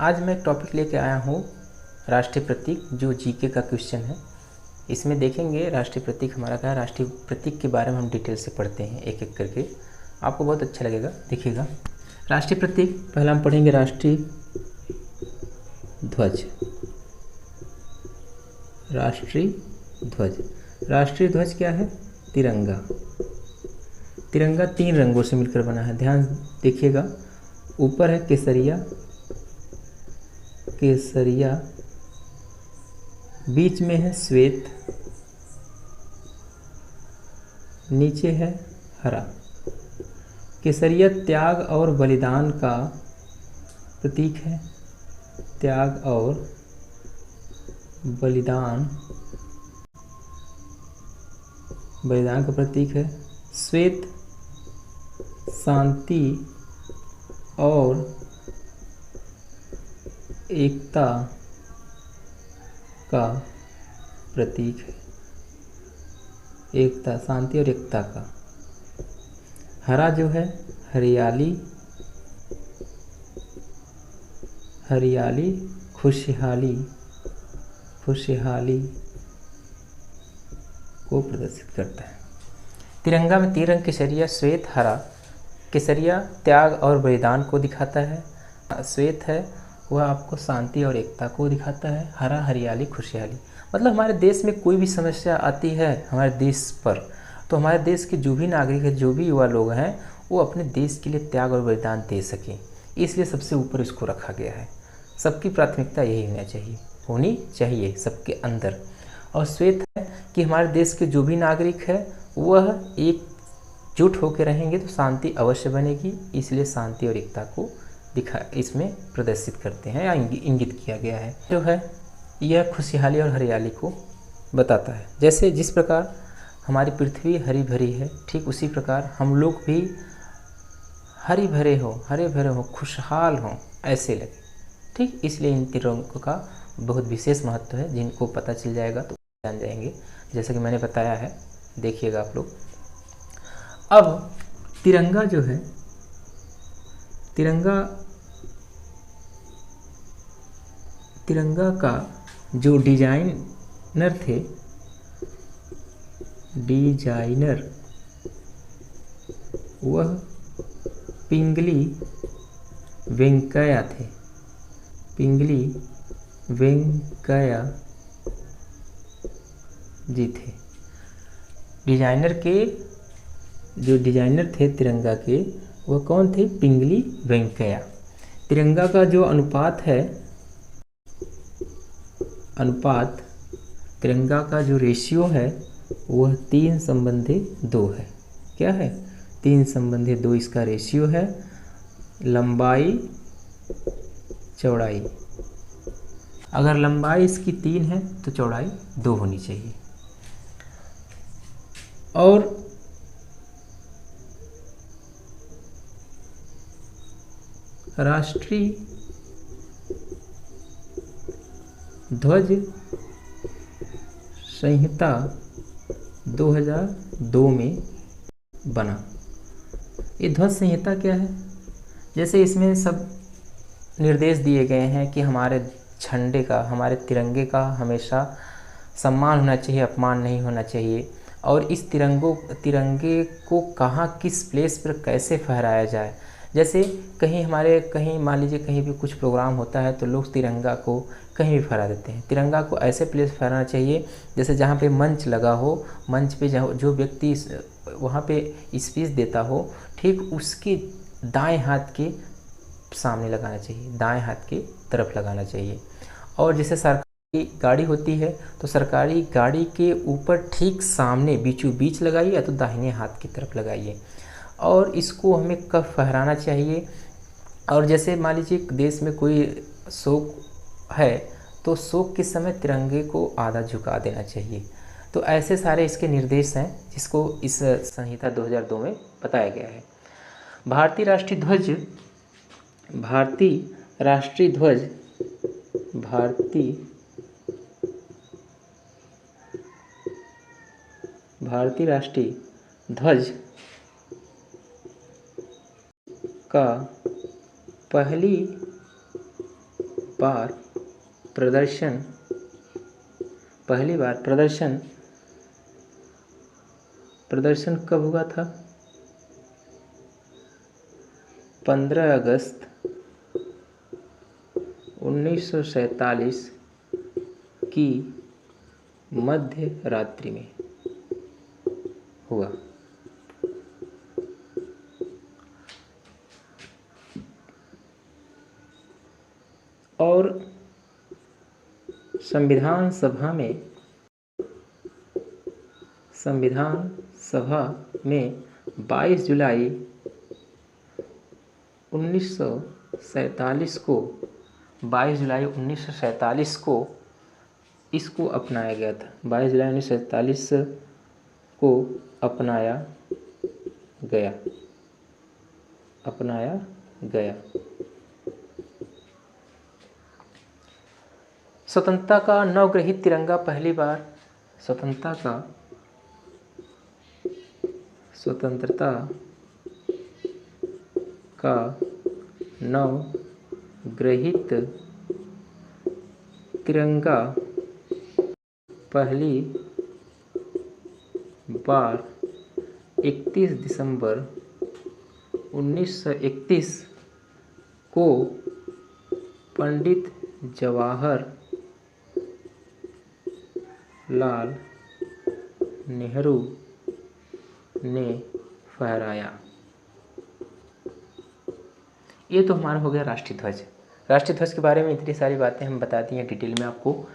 आज मैं एक टॉपिक लेके आया हूँ राष्ट्रीय प्रतीक, जो जीके का क्वेश्चन है। इसमें देखेंगे राष्ट्रीय प्रतीक हमारा क्या है। राष्ट्रीय प्रतीक के बारे में हम डिटेल से पढ़ते हैं एक एक करके, आपको बहुत अच्छा लगेगा। देखिएगा राष्ट्रीय प्रतीक, पहला हम पढ़ेंगे राष्ट्रीय ध्वज। राष्ट्रीय ध्वज, राष्ट्रीय ध्वज क्या है? तिरंगा। तिरंगा 3 रंगों से मिलकर बना है, ध्यान देखिएगा। ऊपर है केसरिया, केसरिया, बीच में है श्वेत, नीचे है हरा। केसरिया त्याग और बलिदान का प्रतीक है, त्याग और बलिदान, बलिदान का प्रतीक है। श्वेत शांति और एकता का प्रतीक है, एकता, शांति और एकता का। हरा जो है हरियाली, हरियाली, खुशहाली, खुशहाली को प्रदर्शित करता है। तिरंगा में 3 रंग केसरिया, श्वेत, हरा। केसरिया त्याग और बलिदान को दिखाता है, श्वेत है वह आपको शांति और एकता को दिखाता है, हरा हरियाली खुशहाली। मतलब हमारे देश में कोई भी समस्या आती है हमारे देश पर, तो हमारे देश के जो भी नागरिक हैं, जो भी युवा लोग हैं, वो अपने देश के लिए त्याग और बलिदान दे सकें, इसलिए सबसे ऊपर इसको रखा गया है। सबकी प्राथमिकता यही होनी चाहिए सबके अंदर। और श्वेत है कि हमारे देश के जो भी नागरिक है वह एकजुट होकर रहेंगे तो शांति अवश्य बनेगी, इसलिए शांति और एकता को इसमें प्रदर्शित करते हैं या इंगित किया गया है। जो है यह खुशहाली और हरियाली को बताता है। जैसे जिस प्रकार हमारी पृथ्वी हरी भरी है, ठीक उसी प्रकार हम लोग भी हरे भरे हो, खुशहाल हों, ऐसे लगे। ठीक, इसलिए इन तिरंगों का बहुत विशेष महत्व है, जिनको पता चल जाएगा तो जान जाएंगे, जैसा कि मैंने बताया है। देखिएगा आप लोग। अब तिरंगा जो है, तिरंगा का जो डिजाइनर थे, डिजाइनर वह पिंगली वेंकैया थे, पिंगली वेंकैया जी थे। डिजाइनर के जो डिजाइनर थे तिरंगा के, वह कौन थे? पिंगली वेंकैया। तिरंगा का जो अनुपात है, तिरंगा का जो रेशियो है वह 3:2 है। क्या है? 3:2 इसका रेशियो है। लंबाई चौड़ाई, अगर लंबाई इसकी 3 है तो चौड़ाई 2 होनी चाहिए। और राष्ट्रीय ध्वज संहिता 2002 में बना। ये ध्वज संहिता क्या है? जैसे इसमें सब निर्देश दिए गए हैं कि हमारे झंडे का, हमारे तिरंगे का हमेशा सम्मान होना चाहिए, अपमान नहीं होना चाहिए। और इस तिरंगे को कहाँ, किस प्लेस पर कैसे फहराया जाए। जैसे कहीं मान लीजिए कहीं भी कुछ प्रोग्राम होता है तो लोग तिरंगा को कहीं भी फहरा देते हैं। तिरंगा को ऐसे प्लेस फहराना चाहिए जैसे जहाँ पे मंच लगा हो, मंच पे जो व्यक्ति वहाँ पे स्पीच देता हो, ठीक उसके दाएं हाथ के सामने लगाना चाहिए, दाएं हाथ की तरफ लगाना चाहिए। और जैसे सरकारी गाड़ी होती है तो सरकारी गाड़ी के ऊपर ठीक सामने बीचों बीच लगाइए या तो दाहिने हाथ की तरफ लगाइए। और इसको हमें कब फहराना चाहिए? और जैसे मान लीजिए देश में कोई शोक है तो शोक के समय तिरंगे को आधा झुका देना चाहिए। तो ऐसे सारे इसके निर्देश हैं जिसको इस संहिता 2002 में बताया गया है। भारतीय राष्ट्रीय ध्वज, भारतीय राष्ट्रीय ध्वज, भारतीय राष्ट्रीय ध्वज का पहली बार प्रदर्शन प्रदर्शन कब हुआ था? 15 अगस्त 1947 की मध्य रात्रि में हुआ। और संविधान सभा में 22 जुलाई 1947 को 22 जुलाई 1947 को इसको अपनाया गया था। 22 जुलाई 1947 को अपनाया गया। स्वतंत्रता का नवग्रहित तिरंगा पहली बार स्वतंत्रता का नवग्रहित तिरंगा पहली बार 31 दिसंबर 1931 को पंडित जवाहर लाल नेहरू ने फहराया। ये तो हमारा हो गया राष्ट्रीय ध्वज। राष्ट्रीय ध्वज के बारे में इतनी सारी बातें हम बता दी हैं डिटेल में आपको।